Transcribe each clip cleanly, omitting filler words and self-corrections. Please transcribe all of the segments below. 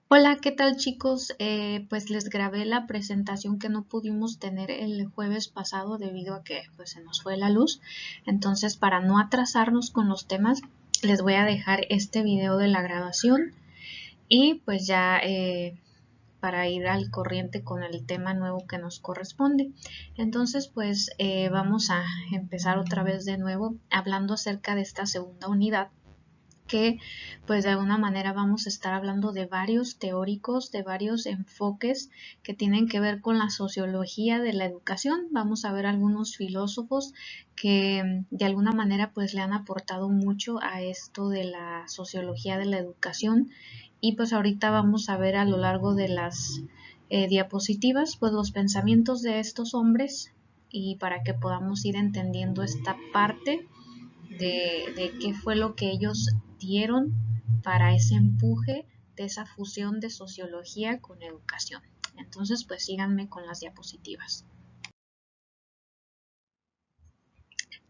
Hola, ¿qué tal chicos? Pues les grabé la presentación que no pudimos tener el jueves pasado debido a que pues se nos fue la luz. Entonces, para no atrasarnos con los temas, les voy a dejar este video de la grabación y pues ya para ir al corriente con el tema nuevo que nos corresponde. Entonces, pues vamos a empezar otra vez de nuevo hablando acerca de esta segunda unidad que pues de alguna manera vamos a estar hablando de varios teóricos, de varios enfoques que tienen que ver con la sociología de la educación. Vamos a ver algunos filósofos que de alguna manera pues le han aportado mucho a esto de la sociología de la educación y pues ahorita vamos a ver a lo largo de las diapositivas pues los pensamientos de estos hombres y para que podamos ir entendiendo esta parte de qué fue lo que ellos dieron para ese empuje de esa fusión de sociología con educación. Entonces, pues síganme con las diapositivas.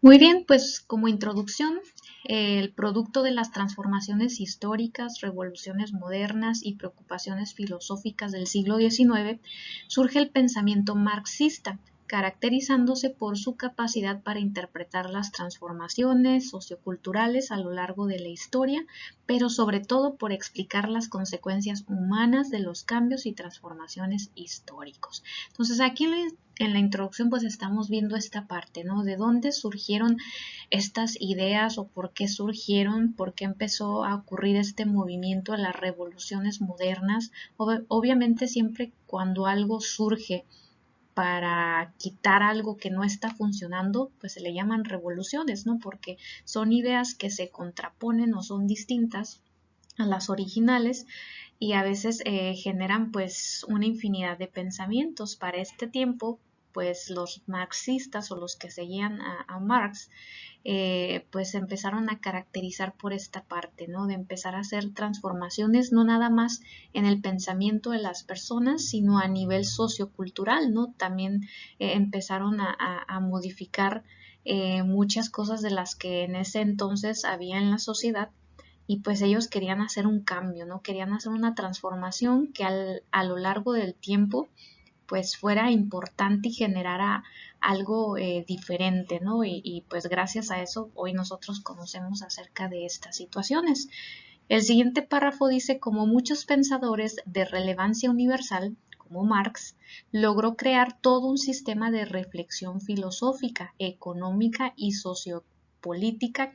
Muy bien, pues como introducción, el producto de las transformaciones históricas, revoluciones modernas y preocupaciones filosóficas del siglo XIX, surge el pensamiento marxista, caracterizándose por su capacidad para interpretar las transformaciones socioculturales a lo largo de la historia, pero sobre todo por explicar las consecuencias humanas de los cambios y transformaciones históricos. Entonces aquí en la introducción pues estamos viendo esta parte, ¿no? De dónde surgieron estas ideas o por qué surgieron, por qué empezó a ocurrir este movimiento de las revoluciones modernas. Obviamente siempre cuando algo surge para quitar algo que no está funcionando, pues se le llaman revoluciones, ¿no? Porque son ideas que se contraponen o son distintas a las originales y a veces generan pues una infinidad de pensamientos. Para este tiempo, pues los marxistas o los que seguían a Marx pues empezaron a caracterizar por esta parte, ¿no? De empezar a hacer transformaciones no nada más en el pensamiento de las personas, sino a nivel sociocultural, ¿no? También empezaron a modificar muchas cosas de las que en ese entonces había en la sociedad y pues ellos querían hacer un cambio, ¿no? Querían hacer una transformación que a lo largo del tiempo pues fuera importante y generara algo diferente, ¿no? Pues gracias a eso hoy nosotros conocemos acerca de estas situaciones. El siguiente párrafo dice, como muchos pensadores de relevancia universal, como Marx, logró crear todo un sistema de reflexión filosófica, económica y sociopolítica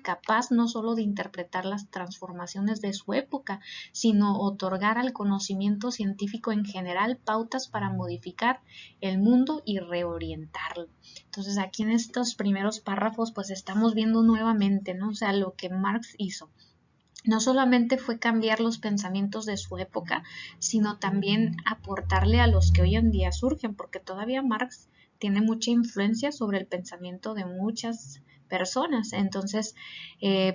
capaz no solo de interpretar las transformaciones de su época, sino otorgar al conocimiento científico en general pautas para modificar el mundo y reorientarlo. Entonces aquí en estos primeros párrafos pues estamos viendo nuevamente, ¿no? O sea, lo que Marx hizo no solamente fue cambiar los pensamientos de su época, sino también aportarle a los que hoy en día surgen, porque todavía Marx tiene mucha influencia sobre el pensamiento de muchas personas. Entonces,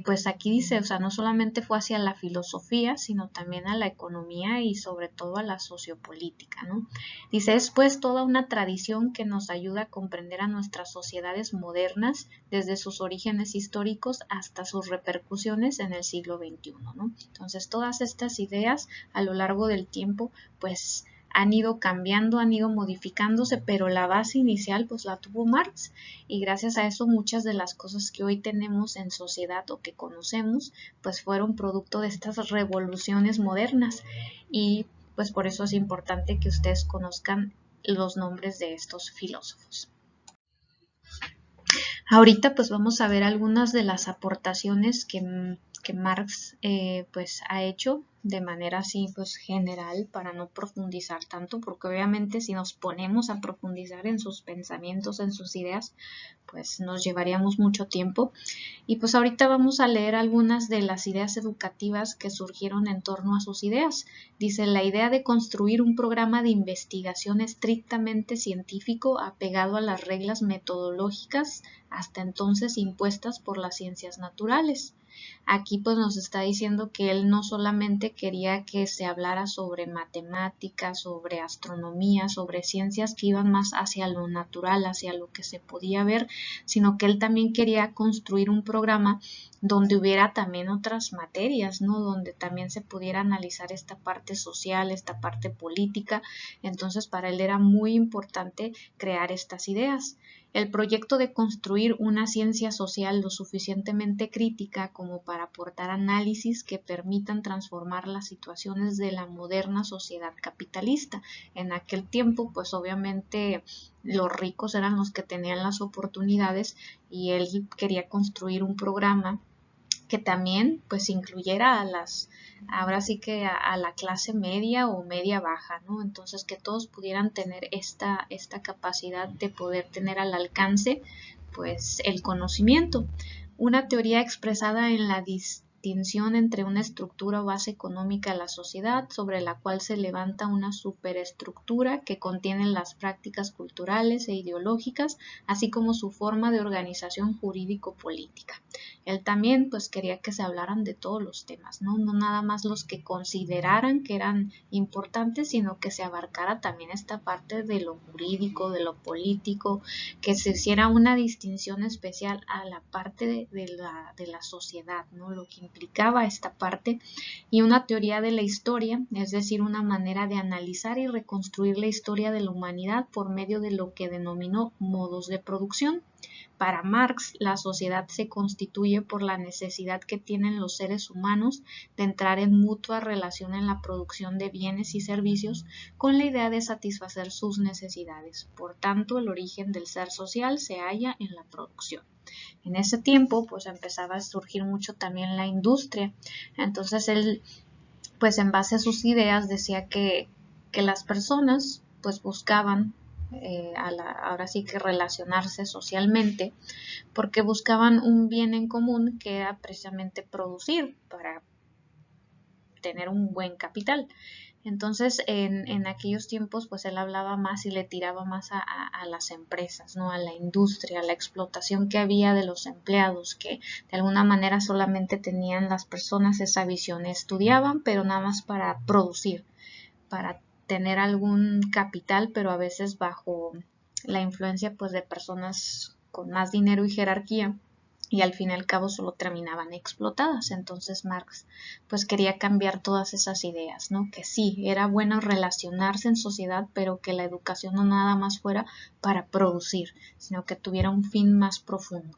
pues aquí dice, o sea, no solamente fue hacia la filosofía, sino también a la economía y sobre todo a la sociopolítica, ¿no? Dice, es pues toda una tradición que nos ayuda a comprender a nuestras sociedades modernas desde sus orígenes históricos hasta sus repercusiones en el siglo XXI, ¿no? Entonces, todas estas ideas a lo largo del tiempo, pues han ido cambiando, han ido modificándose, pero la base inicial pues la tuvo Marx y gracias a eso muchas de las cosas que hoy tenemos en sociedad o que conocemos pues fueron producto de estas revoluciones modernas y pues por eso es importante que ustedes conozcan los nombres de estos filósofos. Ahorita pues vamos a ver algunas de las aportaciones que Marx pues ha hecho de manera así pues general para no profundizar tanto, porque obviamente si nos ponemos a profundizar en sus pensamientos, en sus ideas, pues nos llevaríamos mucho tiempo. Y pues ahorita vamos a leer algunas de las ideas educativas que surgieron en torno a sus ideas. Dice, la idea de construir un programa de investigación estrictamente científico apegado a las reglas metodológicas hasta entonces impuestas por las ciencias naturales. Aquí pues nos está diciendo que él no solamente quería que se hablara sobre matemáticas, sobre astronomía, sobre ciencias que iban más hacia lo natural, hacia lo que se podía ver, sino que él también quería construir un programa donde hubiera también otras materias, ¿no? Donde también se pudiera analizar esta parte social, esta parte política. Entonces, para él era muy importante crear estas ideas. El proyecto de construir una ciencia social lo suficientemente crítica como para aportar análisis que permitan transformar las situaciones de la moderna sociedad capitalista. En aquel tiempo, pues obviamente los ricos eran los que tenían las oportunidades y él quería construir un programa que también pues incluyera ahora sí que a la clase media o media baja, ¿no? Entonces que todos pudieran tener esta capacidad de poder tener al alcance pues el conocimiento. Una teoría expresada en la distinción entre una estructura o base económica de la sociedad sobre la cual se levanta una superestructura que contiene las prácticas culturales e ideológicas, así como su forma de organización jurídico-política. Él también pues quería que se hablaran de todos los temas, ¿no? No nada más los que consideraran que eran importantes, sino que se abarcara también esta parte de lo jurídico, de lo político, que se hiciera una distinción especial a la parte de la sociedad, ¿no? Lo que implicaba esta parte, y una teoría de la historia, es decir, una manera de analizar y reconstruir la historia de la humanidad por medio de lo que denominó modos de producción. Para Marx, la sociedad se constituye por la necesidad que tienen los seres humanos de entrar en mutua relación en la producción de bienes y servicios con la idea de satisfacer sus necesidades. Por tanto, el origen del ser social se halla en la producción. En ese tiempo, pues empezaba a surgir mucho también la industria. Entonces él, pues en base a sus ideas, decía que las personas, pues buscaban ahora sí que relacionarse socialmente, porque buscaban un bien en común que era precisamente producir para tener un buen capital. Entonces, en aquellos tiempos, pues él hablaba más y le tiraba más a las empresas, ¿no? A la industria, a la explotación que había de los empleados, que de alguna manera solamente tenían las personas esa visión, estudiaban, pero nada más para producir, para tener algún capital, pero a veces bajo la influencia pues de personas con más dinero y jerarquía, y al fin y al cabo solo terminaban explotadas. Entonces Marx pues quería cambiar todas esas ideas, ¿no? Que sí, era bueno relacionarse en sociedad, pero que la educación no nada más fuera para producir, sino que tuviera un fin más profundo.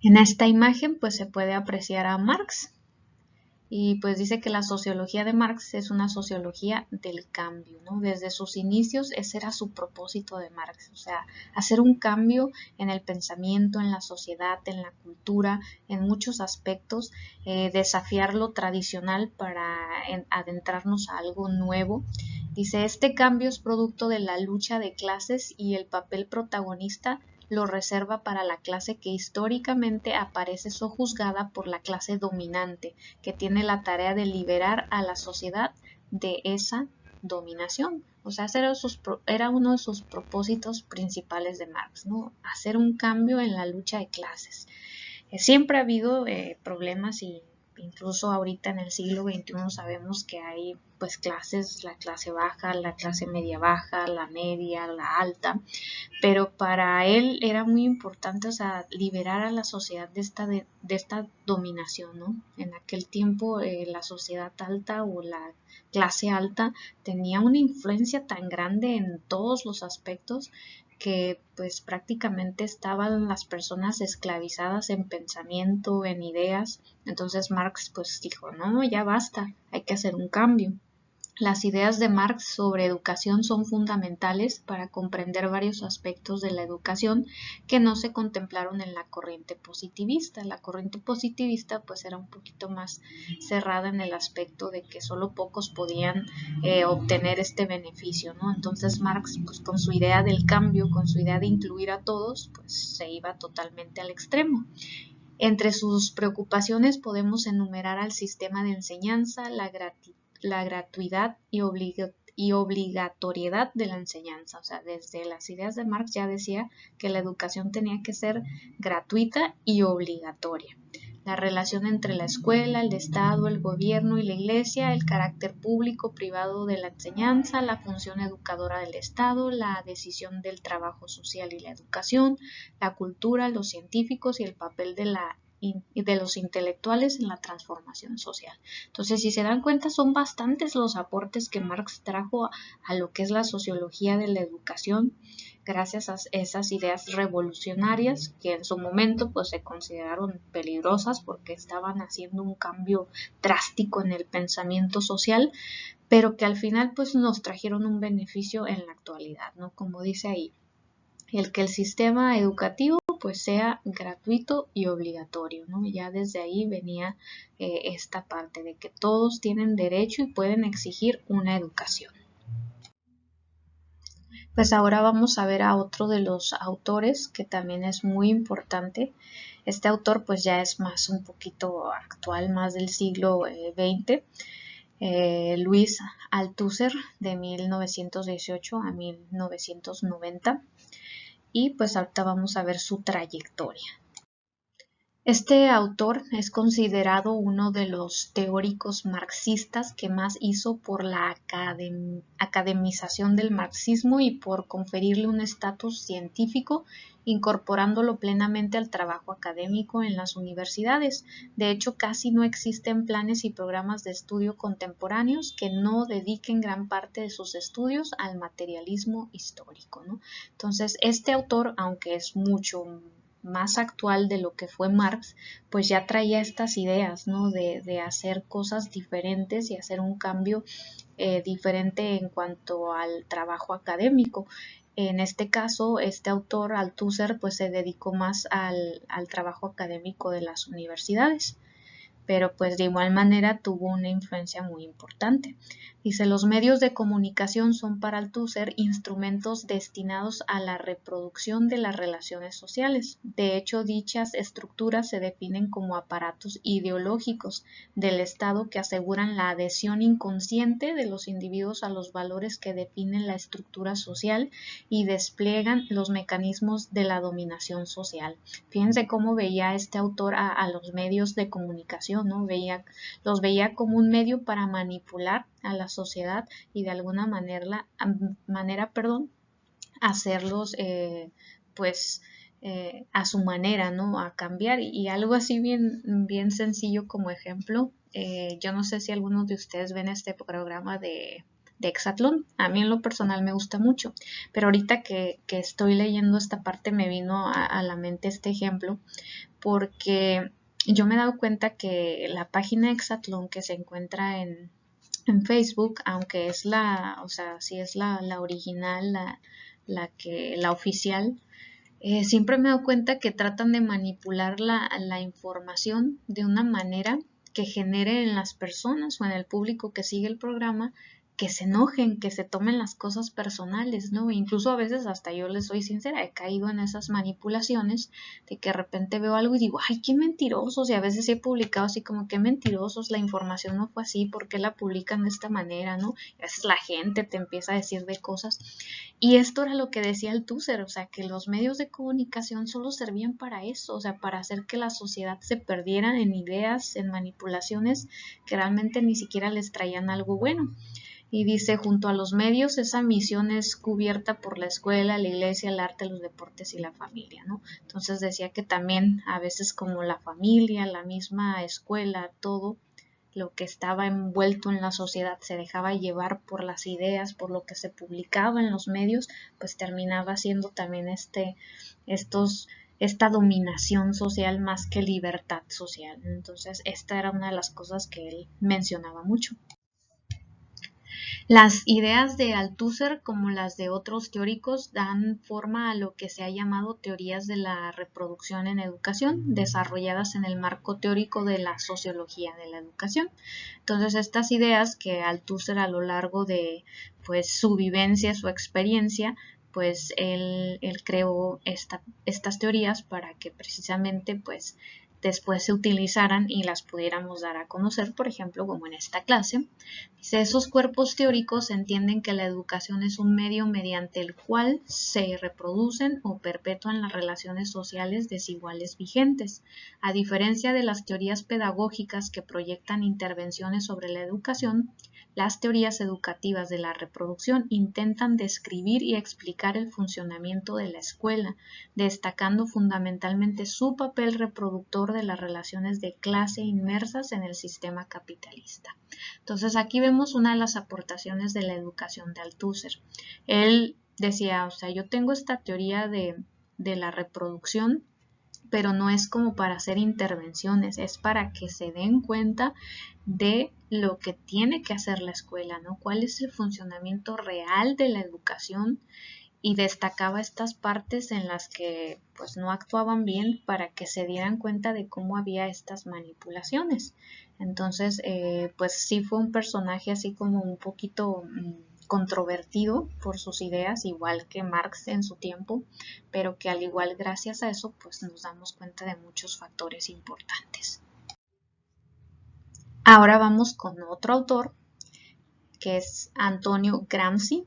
En esta imagen pues se puede apreciar a Marx, y pues dice que la sociología de Marx es una sociología del cambio, ¿no? Desde sus inicios ese era su propósito de Marx, o sea, hacer un cambio en el pensamiento, en la sociedad, en la cultura, en muchos aspectos, desafiar lo tradicional para adentrarnos a algo nuevo. Dice, este cambio es producto de la lucha de clases y el papel protagonista lo reserva para la clase que históricamente aparece sojuzgada por la clase dominante, que tiene la tarea de liberar a la sociedad de esa dominación. O sea, ese era uno de sus propósitos principales de Marx, ¿no? Hacer un cambio en la lucha de clases. Siempre ha habido problemas, y incluso ahorita en el siglo XXI sabemos que hay pues clases, la clase baja, la clase media baja, la media, la alta, pero para él era muy importante, o sea, liberar a la sociedad de esta dominación, ¿no? En aquel tiempo la sociedad alta o la clase alta tenía una influencia tan grande en todos los aspectos que pues prácticamente estaban las personas esclavizadas en pensamiento, en ideas. Entonces Marx pues dijo, no, ya basta, hay que hacer un cambio. Las ideas de Marx sobre educación son fundamentales para comprender varios aspectos de la educación que no se contemplaron en la corriente positivista. La corriente positivista pues era un poquito más cerrada en el aspecto de que solo pocos podían obtener este beneficio, ¿no? Entonces Marx pues con su idea del cambio, con su idea de incluir a todos, pues se iba totalmente al extremo. Entre sus preocupaciones podemos enumerar al sistema de enseñanza, la gratuidad y obligatoriedad de la enseñanza. O sea, desde las ideas de Marx ya decía que la educación tenía que ser gratuita y obligatoria. la relación entre la escuela, el Estado, el gobierno y la Iglesia, el carácter público-privado de la enseñanza, la función educadora del Estado, la decisión del trabajo social y la educación, la cultura, los científicos y el papel de los intelectuales en la transformación social. Entonces, si se dan cuenta, son bastantes los aportes que Marx trajo a lo que es la sociología de la educación, gracias a esas ideas revolucionarias que en su momento pues se consideraron peligrosas porque estaban haciendo un cambio drástico en el pensamiento social, pero que al final pues nos trajeron un beneficio en la actualidad, ¿no? Como dice ahí, el que el sistema educativo pues sea gratuito y obligatorio, ¿no? Ya desde ahí venía esta parte de que todos tienen derecho y pueden exigir una educación. Pues ahora vamos a ver a otro de los autores que también es muy importante. Este autor pues ya es más un poquito actual, más del siglo XX. Luis Althusser, de 1918 a 1990. Y pues ahorita vamos a ver su trayectoria. Este autor es considerado uno de los teóricos marxistas que más hizo por la academización del marxismo y por conferirle un estatus científico, incorporándolo plenamente al trabajo académico en las universidades. De hecho, casi no existen planes y programas de estudio contemporáneos que no dediquen gran parte de sus estudios al materialismo histórico, ¿no? Entonces, este autor, aunque es mucho más actual de lo que fue Marx, pues ya traía estas ideas, ¿no? De hacer cosas diferentes y hacer un cambio diferente en cuanto al trabajo académico. En este caso, este autor, Althusser, pues se dedicó más al trabajo académico de las universidades, pero pues de igual manera tuvo una influencia muy importante. Dice, los medios de comunicación son para Althusser instrumentos destinados a la reproducción de las relaciones sociales. De hecho, dichas estructuras se definen como aparatos ideológicos del Estado que aseguran la adhesión inconsciente de los individuos a los valores que definen la estructura social y despliegan los mecanismos de la dominación social. Fíjense cómo veía este autor a los medios de comunicación, ¿no? Los veía como un medio para manipular a la sociedad y de alguna manera, hacerlos pues a su manera, ¿no? A cambiar y algo así bien sencillo como ejemplo. Yo no sé si algunos de ustedes ven este programa de Exatlón. A mí en lo personal me gusta mucho, pero ahorita que estoy leyendo esta parte me vino a la mente este ejemplo porque yo me he dado cuenta que la página Exatlón que se encuentra en Facebook, aunque es sí es la original, la oficial, siempre me he dado cuenta que tratan de manipular la información de una manera que genere en las personas o en el público que sigue el programa que se enojen, que se tomen las cosas personales, ¿no? Incluso a veces hasta yo les soy sincera, he caído en esas manipulaciones de que de repente veo algo y digo, ay, qué mentirosos, y a veces he publicado así como, qué mentirosos, la información no fue así, ¿por qué la publican de esta manera, no? Y a veces la gente te empieza a decir de cosas, y esto era lo que decía Althusser, o sea, que los medios de comunicación solo servían para eso, o sea, para hacer que la sociedad se perdiera en ideas, en manipulaciones que realmente ni siquiera les traían algo bueno. Y dice, junto a los medios, esa misión es cubierta por la escuela, la iglesia, el arte, los deportes y la familia, ¿no? Entonces decía que también a veces como la familia, la misma escuela, todo lo que estaba envuelto en la sociedad se dejaba llevar por las ideas, por lo que se publicaba en los medios, pues terminaba siendo también esta dominación social más que libertad social. Entonces esta era una de las cosas que él mencionaba mucho. Las ideas de Althusser, como las de otros teóricos, dan forma a lo que se ha llamado teorías de la reproducción en educación, desarrolladas en el marco teórico de la sociología de la educación. Entonces, estas ideas que Althusser a lo largo de pues, su vivencia, su experiencia, pues él creó estas teorías para que precisamente pues después se utilizaran y las pudiéramos dar a conocer, por ejemplo, como en esta clase. Dice, esos cuerpos teóricos entienden que la educación es un medio mediante el cual se reproducen o perpetúan las relaciones sociales desiguales vigentes. A diferencia de las teorías pedagógicas que proyectan intervenciones sobre la educación, las teorías educativas de la reproducción intentan describir y explicar el funcionamiento de la escuela, destacando fundamentalmente su papel reproductor de las relaciones de clase inmersas en el sistema capitalista. Entonces aquí vemos una de las aportaciones de la educación de Althusser. Él decía, o sea, yo tengo esta teoría de la reproducción, pero no es como para hacer intervenciones, es para que se den cuenta de lo que tiene que hacer la escuela, ¿no? ¿Cuál es el funcionamiento real de la educación? Y destacaba estas partes en las que pues no actuaban bien para que se dieran cuenta de cómo había estas manipulaciones. Entonces pues sí fue un personaje así como un poquito controvertido por sus ideas, igual que Marx en su tiempo, pero que al igual gracias a eso pues nos damos cuenta de muchos factores importantes. Ahora vamos con otro autor que es Antonio Gramsci.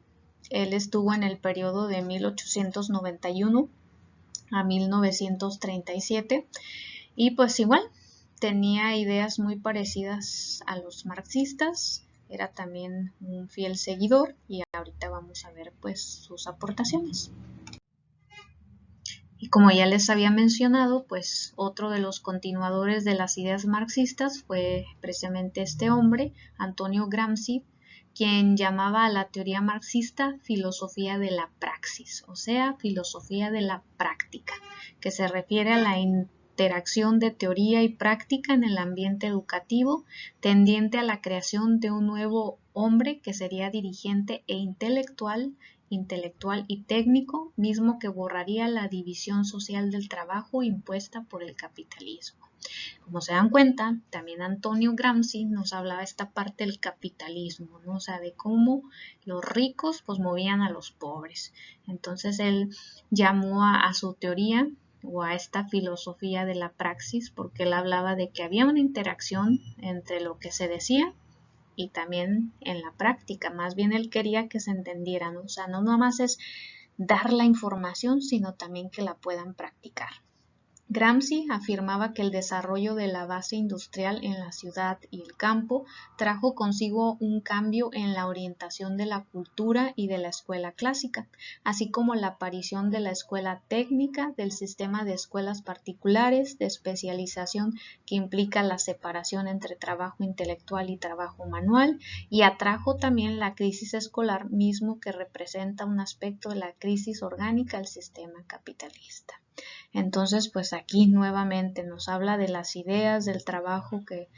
Él estuvo en el periodo de 1891 a 1937 y pues igual tenía ideas muy parecidas a los marxistas, era también un fiel seguidor y ahorita vamos a ver pues sus aportaciones. Y como ya les había mencionado, pues otro de los continuadores de las ideas marxistas fue precisamente este hombre, Antonio Gramsci, quien llamaba a la teoría marxista filosofía de la praxis, o sea, filosofía de la práctica, que se refiere a la interacción de teoría y práctica en el ambiente educativo, tendiente a la creación de un nuevo hombre que sería dirigente e intelectual y técnico, mismo que borraría la división social del trabajo impuesta por el capitalismo. Como se dan cuenta, también Antonio Gramsci nos hablaba esta parte del capitalismo, ¿no? O sea, de cómo los ricos pues movían a los pobres. Entonces él llamó a su teoría o a esta filosofía de la praxis porque él hablaba de que había una interacción entre lo que se decía y también en la práctica. Más bien él quería que se entendieran, ¿no? O sea, no nomás es dar la información, sino también que la puedan practicar. Gramsci afirmaba que el desarrollo de la base industrial en la ciudad y el campo trajo consigo un cambio en la orientación de la cultura y de la escuela clásica, así como la aparición de la escuela técnica, del sistema de escuelas particulares, de especialización que implica la separación entre trabajo intelectual y trabajo manual, y atrajo también la crisis escolar mismo que representa un aspecto de la crisis orgánica del sistema capitalista. Entonces, pues aquí nuevamente nos habla de las ideas del trabajo que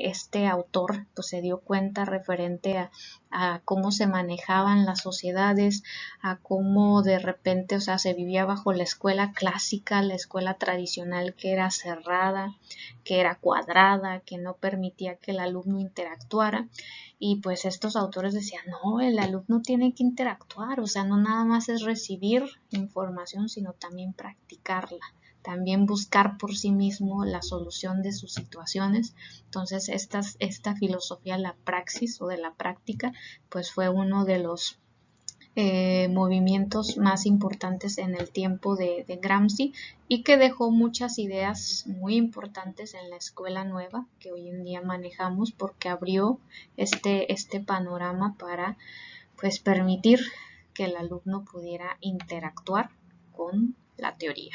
este autor pues, se dio cuenta referente a cómo se manejaban las sociedades, a cómo de repente, o sea, se vivía bajo la escuela clásica, la escuela tradicional que era cerrada, que era cuadrada, que no permitía que el alumno interactuara. Y pues estos autores decían, no, el alumno tiene que interactuar, o sea, no nada más es recibir información, sino también practicarla, también buscar por sí mismo la solución de sus situaciones. Entonces, esta filosofía, la praxis o de la práctica, pues fue uno de los movimientos más importantes en el tiempo de Gramsci y que dejó muchas ideas muy importantes en la escuela nueva que hoy en día manejamos porque abrió este panorama para pues permitir que el alumno pudiera interactuar con la teoría.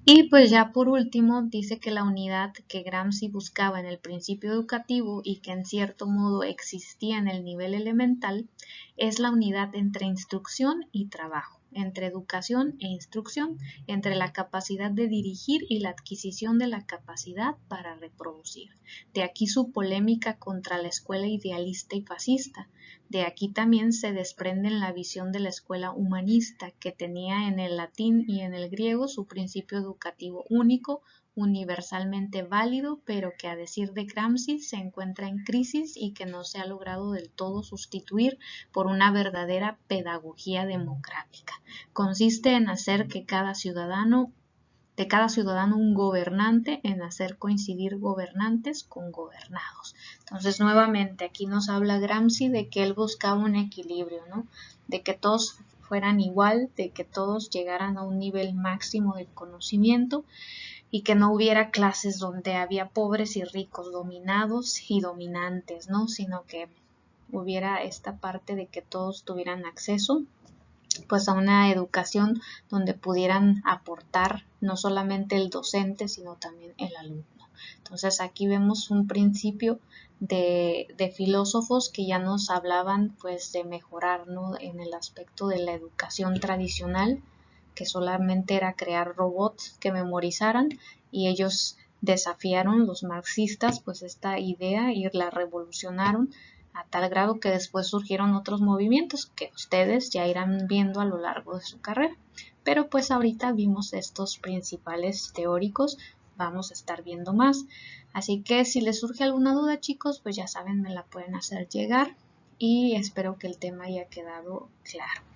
Y pues ya por último dice que la unidad que Gramsci buscaba en el principio educativo y que en cierto modo existía en el nivel elemental es la unidad entre instrucción y trabajo, entre educación e instrucción, entre la capacidad de dirigir y la adquisición de la capacidad para reproducir. De aquí su polémica contra la escuela idealista y fascista. De aquí también se desprende la visión de la escuela humanista, que tenía en el latín y en el griego su principio educativo único, universalmente válido, pero que a decir de Gramsci se encuentra en crisis y que no se ha logrado del todo sustituir por una verdadera pedagogía democrática. Consiste en hacer que cada ciudadano de cada ciudadano un gobernante en hacer coincidir gobernantes con gobernados. Entonces, nuevamente, aquí nos habla Gramsci de que él buscaba un equilibrio, ¿no? De que todos fueran igual, de que todos llegaran a un nivel máximo de conocimiento y que no hubiera clases donde había pobres y ricos, dominados y dominantes, ¿no? Sino que hubiera esta parte de que todos tuvieran acceso pues a una educación donde pudieran aportar no solamente el docente, sino también el alumno. Entonces aquí vemos un principio de filósofos que ya nos hablaban pues de mejorar, ¿no? En el aspecto de la educación tradicional, que solamente era crear robots que memorizaran, y ellos desafiaron, los marxistas, pues esta idea y la revolucionaron a tal grado que después surgieron otros movimientos que ustedes ya irán viendo a lo largo de su carrera. Pero pues ahorita vimos estos principales teóricos, vamos a estar viendo más. Así que si les surge alguna duda, chicos, pues ya saben, me la pueden hacer llegar y espero que el tema haya quedado claro.